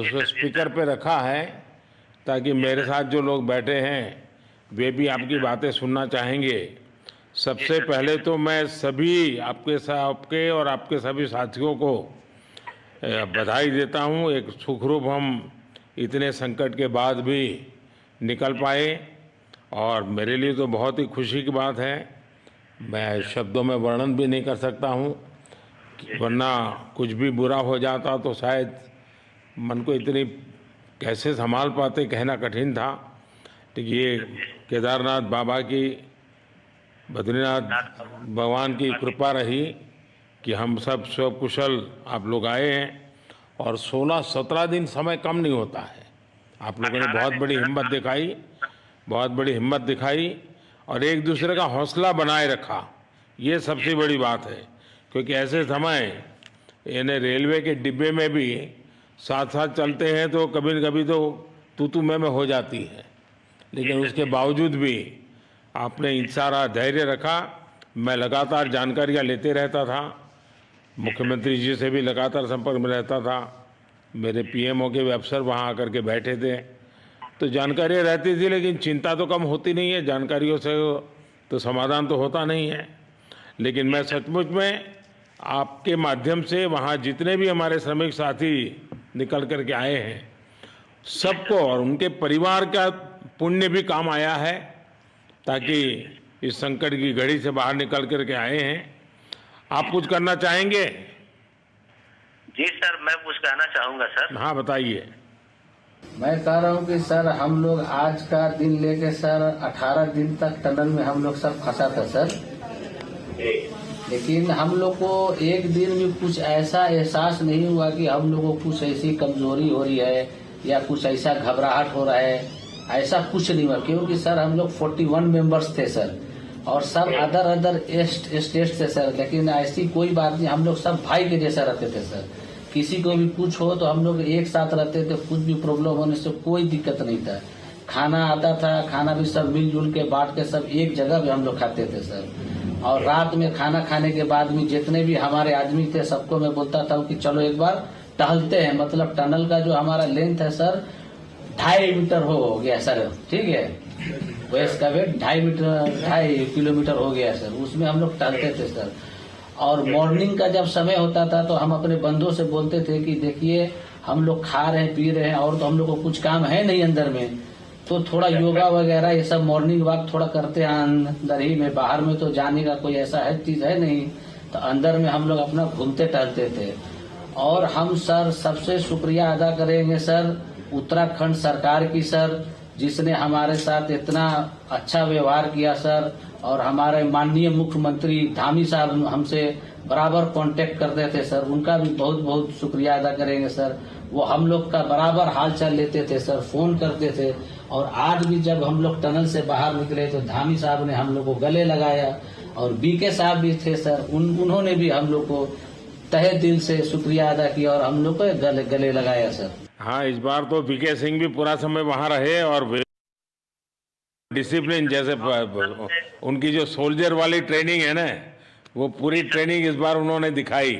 उसको स्पीकर पे रखा है ताकि मेरे साथ जो लोग बैठे हैं वे भी आपकी बातें सुनना चाहेंगे। सबसे पहले तो मैं सभी आपके और आपके सभी साथियों को बधाई देता हूं। एक सुखरूप हम इतने संकट के बाद भी निकल पाए और मेरे लिए तो बहुत ही खुशी की बात है। मैं शब्दों में वर्णन भी नहीं कर सकता हूं, वरना कुछ भी बुरा हो जाता तो शायद मन को इतनी कैसे संभाल पाते कहना कठिन था। तो ये केदारनाथ बाबा की, बद्रीनाथ भगवान की कृपा रही कि हम सब कुशल आप लोग आए हैं। और 16-17 दिन समय कम नहीं होता है। आप लोगों ने बहुत बड़ी हिम्मत दिखाई, बहुत बड़ी हिम्मत दिखाई और एक दूसरे का हौसला बनाए रखा। ये सबसे बड़ी बात है, क्योंकि ऐसे समय इन्हें रेलवे के डिब्बे में भी साथ साथ चलते हैं तो कभी न कभी तो तू मैं हो जाती है, लेकिन उसके बावजूद भी आपने सारा धैर्य रखा। मैं लगातार जानकारियां लेते रहता था, मुख्यमंत्री जी से भी लगातार संपर्क में रहता था, मेरे पीएमओ के भी अफसर वहाँ आकर के बैठे थे, तो जानकारियाँ रहती थी, लेकिन चिंता तो कम होती नहीं है। जानकारियों से तो समाधान तो होता नहीं है। लेकिन मैं सचमुच में आपके माध्यम से वहाँ जितने भी हमारे श्रमिक साथी निकल कर के आए हैं सबको और उनके परिवार का पुण्य भी काम आया है, ताकि इस संकट की घड़ी से बाहर निकल कर के आए हैं। आप कुछ करना चाहेंगे? जी सर, मैं कुछ कहना चाहूँगा सर। हाँ बताइए। मैं कह रहा हूँ कि सर हम लोग आज का दिन लेके सर 18 दिन तक टनल में हम लोग सब फंसा था सर, लेकिन हम लोग को एक दिन भी कुछ ऐसा एहसास नहीं हुआ कि हम लोग को कुछ ऐसी कमजोरी हो रही है या कुछ ऐसा घबराहट हो रहा है। ऐसा कुछ नहीं हुआ, क्योंकि सर हम लोग 41 मेंबर्स थे सर, और सब अदर स्टेट थे सर, लेकिन ऐसी कोई बात नहीं। हम लोग सब भाई के जैसा रहते थे सर। किसी को भी कुछ हो तो हम लोग एक साथ रहते थे, कुछ भी प्रॉब्लम होने से कोई दिक्कत नहीं था। खाना आता था, खाना भी सब मिलजुल के बांट के सब एक जगह भी हम लोग खाते थे सर। और रात में खाना खाने के बाद भी जितने भी हमारे आदमी थे सबको मैं बोलता था कि चलो एक बार टहलते हैं। मतलब टनल का जो हमारा लेंथ है सर 2.5 मीटर हो गया सर, ठीक है, वेस्ट का वेट 2.5 किलोमीटर हो गया सर। उसमें हम लोग टहलते थे सर। और मॉर्निंग का जब समय होता था तो हम अपने बंधुओं से बोलते थे कि देखिए हम लोग खा रहे हैं पी रहे हैं और तो हम लोग को कुछ काम है नहीं अंदर में, तो थोड़ा योगा वगैरह ये सब मॉर्निंग वॉक थोड़ा करते हैं अंदर ही में। बाहर में तो जाने का कोई ऐसा है चीज है नहीं, तो अंदर में हम लोग अपना घूमते टहलते थे। और हम सर सबसे शुक्रिया अदा करेंगे सर उत्तराखंड सरकार की सर, जिसने हमारे साथ इतना अच्छा व्यवहार किया सर। और हमारे माननीय मुख्यमंत्री धामी साहब हमसे बराबर कांटेक्ट करते थे सर, उनका भी बहुत बहुत शुक्रिया अदा करेंगे सर। वो हम लोग का बराबर हाल चाल लेते थे सर, फोन करते थे। और आज भी जब हम लोग टनल से बाहर निकले तो धामी साहब ने हम लोग को गले लगाया, और बीके साहब भी थे सर, उन्होंने भी हम लोग को तहे दिल से शुक्रिया अदा किया और हम लोग को गले लगाया सर। हाँ, इस बार तो बीके सिंह भी पूरा समय वहाँ रहे और डिसिप्लिन जैसे उनकी जो सोल्जर वाली ट्रेनिंग है ना, वो पूरी ट्रेनिंग इस बार उन्होंने दिखाई।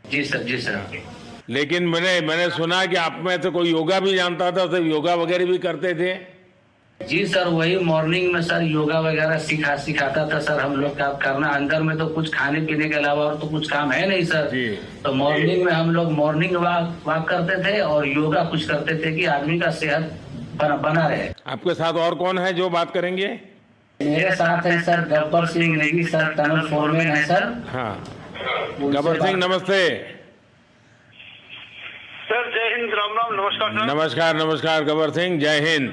जी सर, जी सर। लेकिन मैंने सुना कि आप में तो कोई योगा भी जानता था, तो योगा वगैरह भी करते थे? जी सर, वही मॉर्निंग में सर योगा वगैरह सिखाता था सर हम लोग का करना। अंदर में तो कुछ खाने पीने के अलावा और तो कुछ काम है नहीं सर जी। तो मॉर्निंग में हम लोग मॉर्निंग वॉक करते थे और योगा कुछ करते थे कि आदमी का सेहत बना रहे। आपके साथ और कौन है जो बात करेंगे? मेरे साथ है sir Gabbar Singh Negi sir, tunnel foreman है सर। हाँ, गब्बर सिंह नमस्ते सर। जय हिंद, राम राम, नमस्कार सर। नमस्कार नमस्कार गब्बर सिंह, जय हिंद।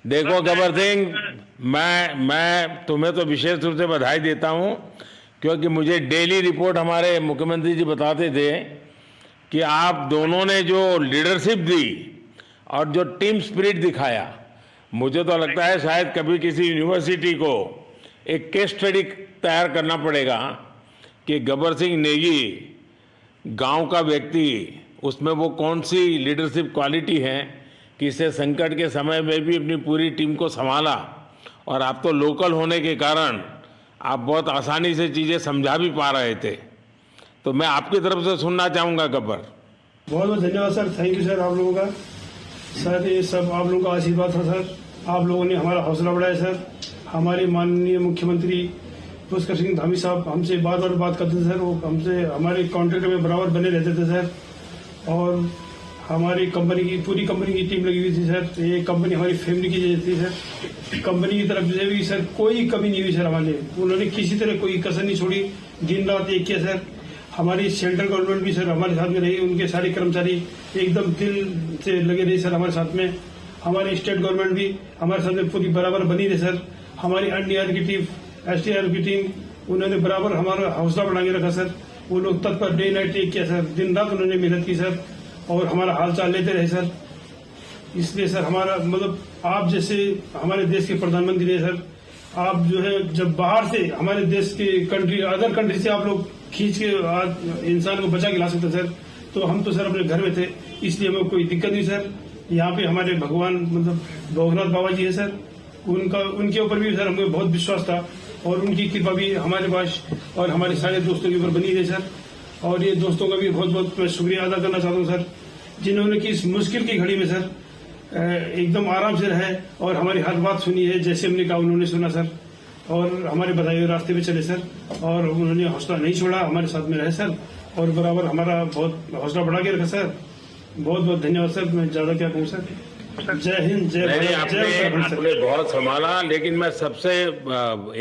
देखो गब्बर सिंह, मैं तुम्हें तो विशेष रूप से बधाई देता हूँ, क्योंकि मुझे डेली रिपोर्ट हमारे मुख्यमंत्री जी बताते थे कि आप दोनों ने जो लीडरशिप दी और जो टीम स्पिरिट दिखाया, मुझे तो लगता है शायद कभी किसी यूनिवर्सिटी को एक केस स्टडी तैयार करना पड़ेगा कि गब्बर सिंह नेगी गांव का व्यक्ति, उसमें वो कौन सी लीडरशिप क्वालिटी है कि इसे संकट के समय में भी अपनी पूरी टीम को संभाला। और आप तो लोकल होने के कारण आप बहुत आसानी से चीज़ें समझा भी पा रहे थे। तो मैं आपकी तरफ से सुनना चाहूँगा गब्बर। बहुत बहुत धन्यवाद सर, थैंक यू सर आप लोगों का। सर ये सब आप लोगों का आशीर्वाद था सर, आप लोगों ने हमारा हौसला बढ़ाया सर। हमारे माननीय मुख्यमंत्री पुष्कर सिंह धामी साहब हमसे बार बार बात करते थे सर, वो हमसे हमारे कॉन्ट्रैक्ट में बराबर बने रहते थे सर। और हमारी कंपनी की पूरी कंपनी की टीम लगी हुई थी सर, ये कंपनी हमारी फैमिली की जैसी थी सर। कंपनी की तरफ से भी सर कोई कमी नहीं हुई सर हमारे, उन्होंने किसी तरह कोई कसर नहीं छोड़ी, दिन रात एक किया सर। हमारी सेंट्रल गवर्नमेंट भी सर हमारे साथ में रही, उनके सारे कर्मचारी एकदम दिल से लगे रहे सर हमारे साथ में। हमारी स्टेट गवर्नमेंट भी हमारे साथ में पूरी बराबर बनी रही सर। हमारी एनडीआर की टीम, एसडीआर की टीम, उन्होंने बराबर हमारा हौसला बढ़ा के रखा सर। वो लोग तत्पर डे नाइट एक किया सर, दिन रात उन्होंने मेहनत की सर और हमारा हाल चाल लेते रहे सर। इसलिए सर हमारा मतलब आप जैसे हमारे देश के प्रधानमंत्री हैं सर, आप जो है जब बाहर से हमारे देश के कंट्री अदर कंट्री से आप लोग खींच के इंसान को बचा के ला सकते सर, तो हम तो सर अपने घर में थे, इसलिए हमें कोई दिक्कत नहीं सर। यहाँ पे हमारे भगवान मतलब भोगनाथ बाबा जी है सर, उनके ऊपर भी सर हमें बहुत विश्वास था और उनकी कृपा भी हमारे पास और हमारे सारे दोस्तों के ऊपर बनी रही सर। और ये दोस्तों का भी बहुत बहुत मैं शुक्रिया अदा करना चाहता हूँ सर, जिन्होंने कि इस मुश्किल की घड़ी में सर एकदम आराम से रहे और हमारी हर बात सुनी है, जैसे हमने कहा उन्होंने सुना सर और हमारे बताए हुए रास्ते पे चले सर। और उन्होंने हौसला नहीं छोड़ा, हमारे साथ में रहे सर और बराबर हमारा बहुत हौसला बढ़ा के रखा सर। बहुत बहुत धन्यवाद सर, मैं ज्यादा क्या कहूँ सर। जय हिंद, जय भारत, जय उत्तराखंड सर। आपने बहुत संभाला, लेकिन मैं सबसे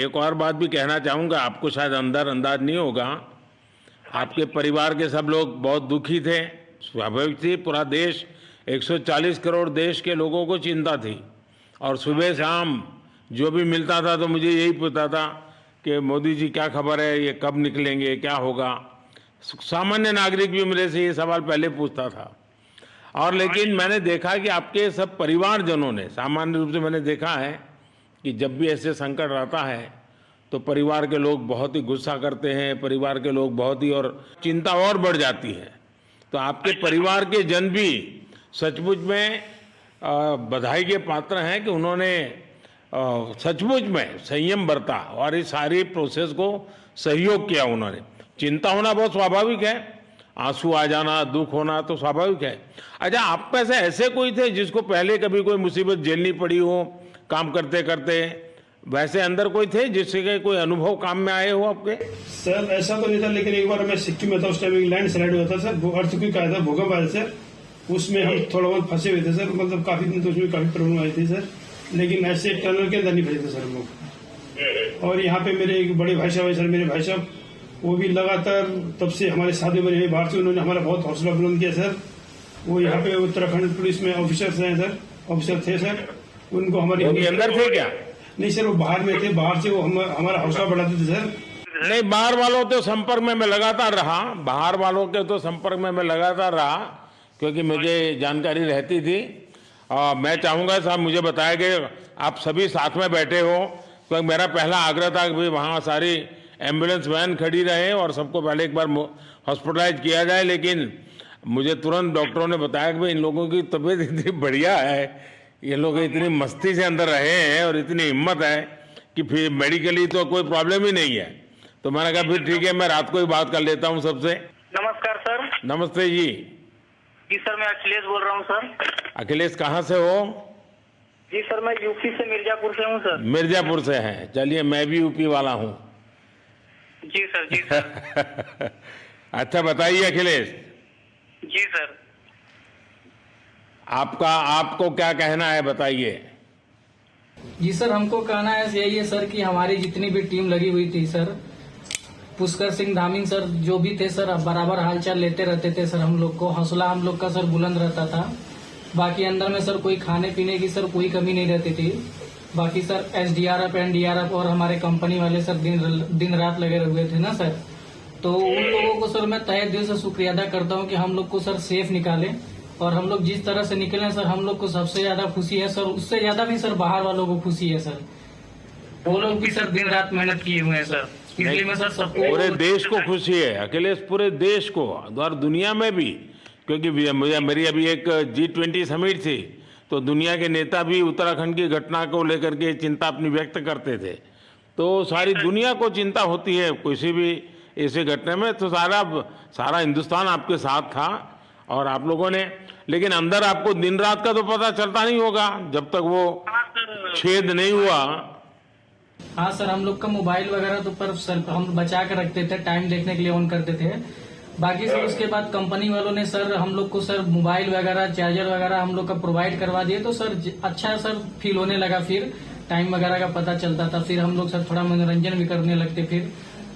एक और बात भी कहना चाहूंगा, आपको शायद अंदाज नहीं होगा, आपके परिवार के सब लोग बहुत दुखी थे, स्वाभाविक थी। पूरा देश 140 करोड़ देश के लोगों को चिंता थी और सुबह शाम जो भी मिलता था तो मुझे यही पूछता था कि मोदी जी क्या खबर है, ये कब निकलेंगे, क्या होगा। सामान्य नागरिक भी मेरे से ये सवाल पहले पूछता था। और लेकिन मैंने देखा कि आपके सब परिवारजनों ने, सामान्य रूप से मैंने देखा है कि जब भी ऐसे संकट आता है तो परिवार के लोग बहुत ही गुस्सा करते हैं, परिवार के लोग बहुत ही और चिंता और बढ़ जाती है। तो आपके परिवार के जन भी सचमुच में बधाई के पात्र हैं कि उन्होंने सचमुच में संयम बरता और इस सारी प्रोसेस को सहयोग किया उन्होंने। चिंता होना बहुत स्वाभाविक है, आंसू आ जाना, दुख होना तो स्वाभाविक है। अच्छा, आप में से ऐसे कोई थे जिसको पहले कभी कोई मुसीबत झेलनी पड़ी हो काम करते करते, वैसे अंदर कोई थे जिससे कोई अनुभव काम में आए हो आपके? सर ऐसा तो नहीं था, लेकिन एक बार मैं सिक्किम में था, उस टाइम एक लैंड स्लाइड हुआ था सर, अर्थक्वेक आया था, भूकंप आया सर, उसमें हम थोड़ा बहुत फंसे हुए थे सर, मतलब काफी दिन तो उसमें काफी प्रॉब्लम आई थी सर, लेकिन ऐसे टनल के अंदर नहीं फंसे थे सर हम लोग। और यहाँ पे मेरे एक बड़े भाई साहब है सर, मेरे भाई साहब वो भी लगातार तब से हमारे साथी बने हुए बाहर से, उन्होंने हमारा बहुत हौसला बुलंद किया सर। वो यहाँ पे उत्तराखंड पुलिस में ऑफिसर्स हैं सर, ऑफिसर थे सर, उनको हमारे अंदर थे क्या? नहीं सर, वो बाहर में थे, बाहर से वो हमारा हौसला बढ़ाते थे सर। नहीं, बाहर वालों के संपर्क में मैं लगातार रहा, बाहर वालों के तो संपर्क में मैं लगातार रहा क्योंकि मुझे जानकारी रहती थी। और मैं चाहूँगा साहब, मुझे बताया कि आप सभी साथ में बैठे हो, क्योंकि मेरा पहला आग्रह था कि भाई वहाँ सारी एम्बुलेंस वैन खड़ी रहे और सबको पहले एक बार हॉस्पिटलाइज किया जाए, लेकिन मुझे तुरंत डॉक्टरों ने बताया कि भाई इन लोगों की तबीयत इतनी बढ़िया है, ये लोग इतनी मस्ती से अंदर रहे हैं और इतनी हिम्मत है कि फिर मेडिकली तो कोई प्रॉब्लम ही नहीं है। तो मैंने कहा फिर ठीक है, मैं रात को ही बात कर लेता हूँ सबसे। नमस्कार सर। नमस्ते जी। जी सर, मैं अखिलेश बोल रहा हूँ सर। अखिलेश कहाँ से हो? जी सर, मैं यूपी से मिर्जापुर से हूँ सर। मिर्जापुर से हैं, चलिए मैं भी यूपी वाला हूँ। जी सर, जी सर। अच्छा बताइए अखिलेश। जी सर। आपको क्या कहना है, बताइए। जी सर, हमको कहना है यही है सर कि हमारी जितनी भी टीम लगी हुई थी सर, पुष्कर सिंह धामी सर जो भी थे सर, बराबर हालचाल लेते रहते थे सर, हम लोग को हौसला हम लोग का सर बुलंद रहता था। बाकी अंदर में सर कोई खाने पीने की सर कोई कमी नहीं रहती थी। बाकी सर एसडीआरएफ, एनडीआरएफ और हमारे कंपनी वाले सर दिन रात लगे हुए थे ना सर, तो उन लोगों को सर मैं तहे दिल से शुक्रिया अदा करता हूँ कि हम लोग को सर सेफ निकाले। और हम लोग जिस तरह से निकले सर, हम लोग को सबसे ज्यादा खुशी है सर, उससे ज्यादा भी सर बाहर वालों को खुशी है सर, वो लोग भी सर दिन रात मेहनत किए हुए हैं सर। इसलिए मैं सर सबको, पूरे देश को खुशी है अखिलेश, पूरे देश को और दुनिया में भी, क्योंकि मेरी अभी एक G20 समिट थी तो दुनिया के नेता भी उत्तराखंड की घटना को लेकर के चिंता अपनी व्यक्त करते थे। तो सारी दुनिया को चिंता होती है किसी भी ऐसे घटने में, तो सारा हिंदुस्तान आपके साथ था और आप लोगों ने, लेकिन अंदर आपको दिन रात का तो पता चलता नहीं होगा जब तक वो हाँ सर, छेद नहीं हुआ। हाँ सर, हम लोग का मोबाइल वगैरह तो पर सर हम बचा कर रखते थे, टाइम देखने के लिए ऑन करते थे। बाकी सर उसके बाद कंपनी वालों ने सर हम लोग को सर मोबाइल वगैरह, चार्जर वगैरह हम लोग का प्रोवाइड करवा दिए, तो सर अच्छा सर फील होने लगा। फिर टाइम वगैरह का पता चलता था, फिर हम लोग सर थोड़ा मनोरंजन भी करने लगते, फिर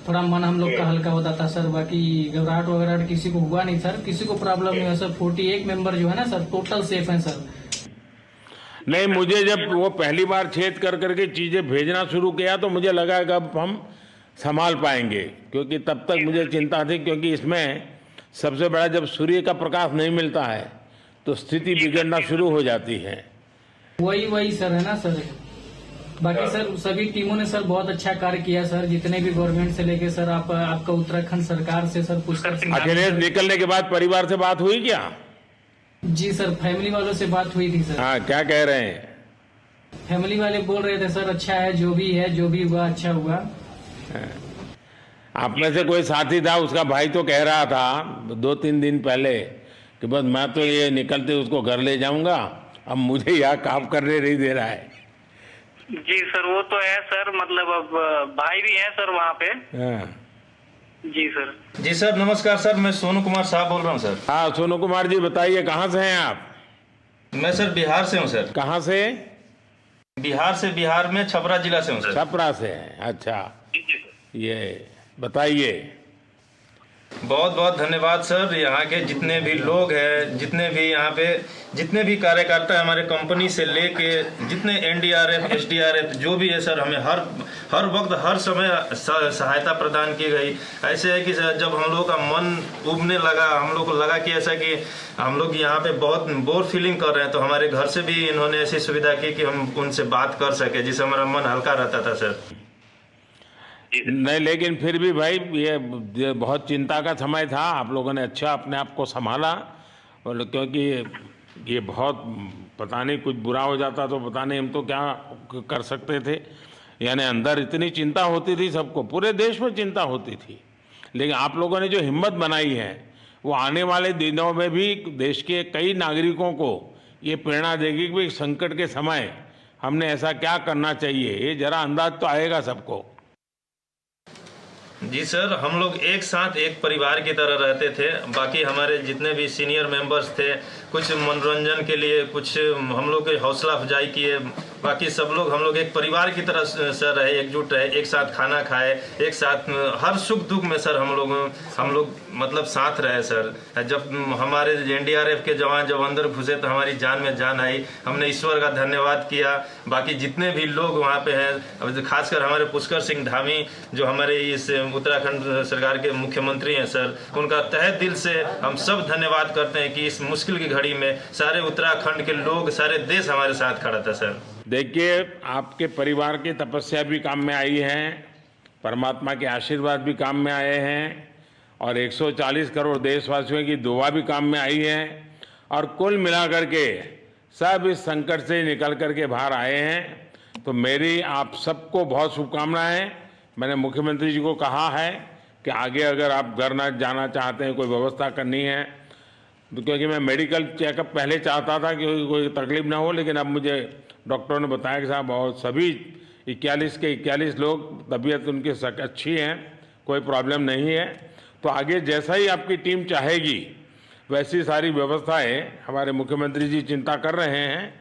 थोड़ा मन हम लोग का हल्का होता था सर। बाकी घबराहट वगैरह किसी को हुआ नहीं सर, किसी को प्रॉब्लम नहीं हुआ सर। 48 मेंबर जो है ना सर, टोटल सेफ हैं सर। नहीं, मुझे जब वो पहली बार छेद कर करके चीजें भेजना शुरू किया तो मुझे लगा कि अब हम संभाल पाएंगे, क्योंकि तब तक मुझे चिंता थी, क्योंकि इसमें सबसे बड़ा जब सूर्य का प्रकाश नहीं मिलता है तो स्थिति बिगड़ना शुरू हो जाती है। वही सर है ना सर। बाकी सर सभी टीमों ने सर बहुत अच्छा कार्य किया सर, जितने भी गवर्नमेंट से लेके सर आपका उत्तराखंड सरकार से सर पुष्कर सिंह। अखिलेश निकलने के बाद परिवार से बात हुई क्या? जी सर, फैमिली वालों से बात हुई थी सर। हाँ, क्या कह रहे हैं? फैमिली वाले बोल रहे थे सर अच्छा है, जो भी हुआ अच्छा हुआ। आप में से कोई साथी था, उसका भाई तो कह रहा था 2-3 दिन पहले कि बस मैं तो ये निकलते उसको घर ले जाऊंगा, अब मुझे यहाँ काम करने नहीं दे रहा है। जी सर, वो तो है सर, मतलब अब भाई भी है सर वहाँ पे। हाँ। जी सर। जी सर, नमस्कार सर, मैं सोनू कुमार साहब बोल रहा हूँ सर। हाँ, सोनू कुमार जी बताइए, कहाँ से हैं आप? मैं सर बिहार से हूँ सर। कहाँ से? बिहार में छपरा जिला से हूँ सर। छपरा से हैं, अच्छा। जी सर। ये बताइए। बहुत बहुत धन्यवाद सर। यहाँ के जितने भी लोग हैं, जितने भी यहाँ पे जितने भी कार्यकर्ता है हमारे कंपनी से लेके जितने NDRF SDRF जो भी है सर, हमें हर वक्त हर समय सहायता प्रदान की गई। ऐसे है कि सर जब हम लोग का मन उबने लगा, हम लोग को लगा कि ऐसा कि हम लोग यहाँ पे बहुत बोर फीलिंग कर रहे हैं, तो हमारे घर से भी इन्होंने ऐसी सुविधा की कि हम उनसे बात कर सके, जिससे हमारा मन हल्का रहता था सर। नहीं, लेकिन फिर भी भाई ये बहुत चिंता का समय था, आप लोगों ने अच्छा अपने आप को संभाला, और क्योंकि ये बहुत पता नहीं कुछ बुरा हो जाता तो पता नहीं हम तो क्या कर सकते थे। यानी अंदर इतनी चिंता होती थी, सबको, पूरे देश में चिंता होती थी, लेकिन आप लोगों ने जो हिम्मत बनाई है वो आने वाले दिनों में भी देश के कई नागरिकों को ये प्रेरणा देगी कि संकट के समय हमने ऐसा क्या करना चाहिए, ये जरा अंदाज तो आएगा सबको। जी सर, हम लोग एक साथ एक परिवार की तरह रहते थे। बाकी हमारे जितने भी सीनियर मेंबर्स थे, कुछ मनोरंजन के लिए, कुछ हम लोग के हौसला अफजाई किए, बाकी सब लोग हम लोग एक परिवार की तरह सर रहे, एकजुट रहे, एक साथ खाना खाए, एक साथ हर सुख दुख में सर हम लोग मतलब साथ रहे सर। जब हमारे NDRF के जवान जब अंदर घुसे तो हमारी जान में जान आई, हमने ईश्वर का धन्यवाद किया। बाकी जितने भी लोग वहाँ पे हैं, खासकर हमारे पुष्कर सिंह धामी जो हमारे इस उत्तराखंड सरकार के मुख्यमंत्री हैं सर, उनका तहे दिल से हम सब धन्यवाद करते हैं कि इस मुश्किल की घड़ी में सारे उत्तराखंड के लोग, सारे देश हमारे साथ खड़ा था सर। देखिए, आपके परिवार की तपस्या भी काम में आई है, परमात्मा के आशीर्वाद भी काम में आए हैं, और 140 करोड़ देशवासियों की दुआ भी काम में आई है, और कुल मिलाकर के सब इस संकट से निकल करके बाहर आए हैं। तो मेरी आप सबको बहुत शुभकामनाएं। मैंने मुख्यमंत्री जी को कहा है कि आगे अगर आप घर ना जाना चाहते हैं, कोई व्यवस्था करनी है, तो क्योंकि मैं मेडिकल चेकअप पहले चाहता था कि कोई तकलीफ ना हो, लेकिन अब मुझे डॉक्टरों ने बताया कि साहब और सभी 41 के 41 लोग तबीयत उनकी अच्छी है, कोई प्रॉब्लम नहीं है। तो आगे जैसा ही आपकी टीम चाहेगी वैसी सारी व्यवस्थाएं हमारे मुख्यमंत्री जी चिंता कर रहे हैं।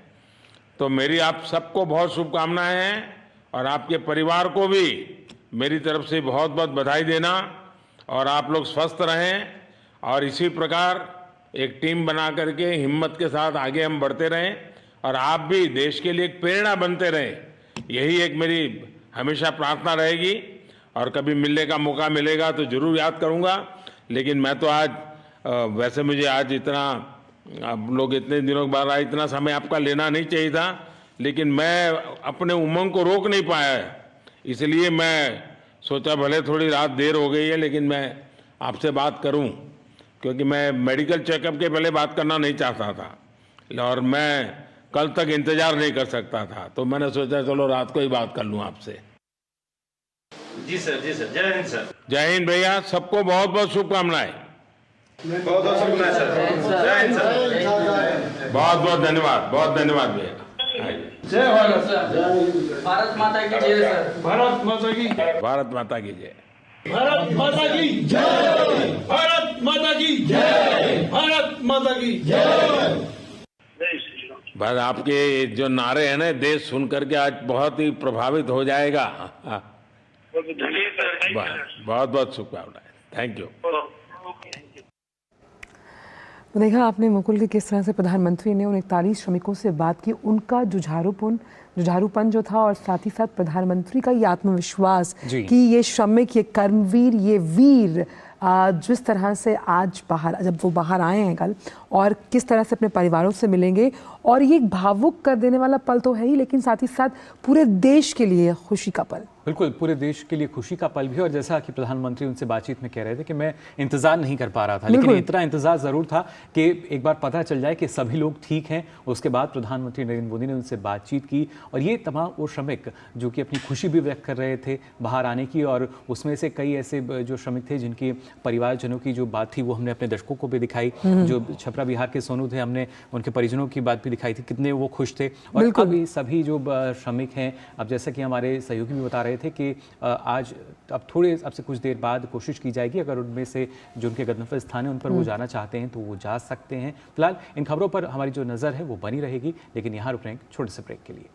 तो मेरी आप सबको बहुत शुभकामनाएं हैं, और आपके परिवार को भी मेरी तरफ से बहुत बहुत बधाई देना, और आप लोग स्वस्थ रहें, और इसी प्रकार एक टीम बना करके हिम्मत के साथ आगे हम बढ़ते रहें, और आप भी देश के लिए एक प्रेरणा बनते रहें। यही एक मेरी हमेशा प्रार्थना रहेगी, और कभी मिलने का मौका मिलेगा तो जरूर याद करूंगा। लेकिन मैं तो आज वैसे मुझे आज इतना, आप लोग इतने दिनों के बाद आए, इतना समय आपका लेना नहीं चाहिए था, लेकिन मैं अपने उमंग को रोक नहीं पाया, इसलिए मैं सोचा भले थोड़ी रात देर हो गई है लेकिन मैं आपसे बात करूं, क्योंकि मैं मेडिकल चेकअप के पहले बात करना नहीं चाहता था, और मैं कल तक इंतजार नहीं कर सकता था, तो मैंने सोचा चलो रात को ही बात कर लूं आपसे। जी सर, जय हिंद सर। जय हिंद भैया, सबको बहुत बहुत शुभकामनाएं। बहुत बहुत शुक्रिया सर। जय हिंद सर। बहुत बहुत धन्यवाद भैया। आइए। जय भारत। भारत माता की जय सर। भारत माता की भारत माता की जय। भारत माता की जय। भारत माता की जय। भारत माता की जय। बस आपके जो नारे हैं ना, देश सुन करके आज बहुत ही प्रभावित हो जाएगा। जी सर। बहुत बहुत शुभकामनाएं। Thank you. तो देखा आपने मुकुल के किस तरह से प्रधानमंत्री ने उन 41 श्रमिकों से बात की, उनका जुझारूपन जो था, और साथ ही साथ प्रधानमंत्री का ये आत्मविश्वास कि ये श्रमिक, ये कर्मवीर, ये वीर जिस तरह से आज जब वो बाहर आए हैं कल, और किस तरह से अपने परिवारों से मिलेंगे, और ये एक भावुक कर देने वाला पल तो है ही, लेकिन साथ ही साथ पूरे देश के लिए खुशी का पल। बिल्कुल, पूरे देश के लिए खुशी का पल भी। और जैसा कि प्रधानमंत्री उनसे बातचीत में कह रहे थे कि मैं इंतजार नहीं कर पा रहा था, लेकिन इतना इंतजार जरूर था कि एक बार पता चल जाए कि सभी लोग ठीक हैं। उसके बाद प्रधानमंत्री नरेंद्र मोदी ने उनसे बातचीत की, और ये तमाम वो श्रमिक जो कि अपनी खुशी भी व्यक्त कर रहे थे बाहर आने की, और उसमें से कई ऐसे जो श्रमिक थे जिनके परिवारजनों की जो बात थी वो हमने अपने दर्शकों को भी दिखाई। जो छपरा बिहार के सोनू थे, हमने उनके परिजनों की बात भी दिखाई थी, कितने वो खुश थे। और अभी सभी जो श्रमिक हैं, अब जैसा कि हमारे सहयोगी भी बता रहे थे कि आज अब से कुछ देर बाद कोशिश की जाएगी, अगर उनमें से जो उनके गंतव्य स्थान है उन पर वो जाना चाहते हैं तो वो जा सकते हैं। फिलहाल इन खबरों पर हमारी जो नज़र है वो बनी रहेगी, लेकिन यहाँ रुक रहे हैं छोटे से ब्रेक के लिए।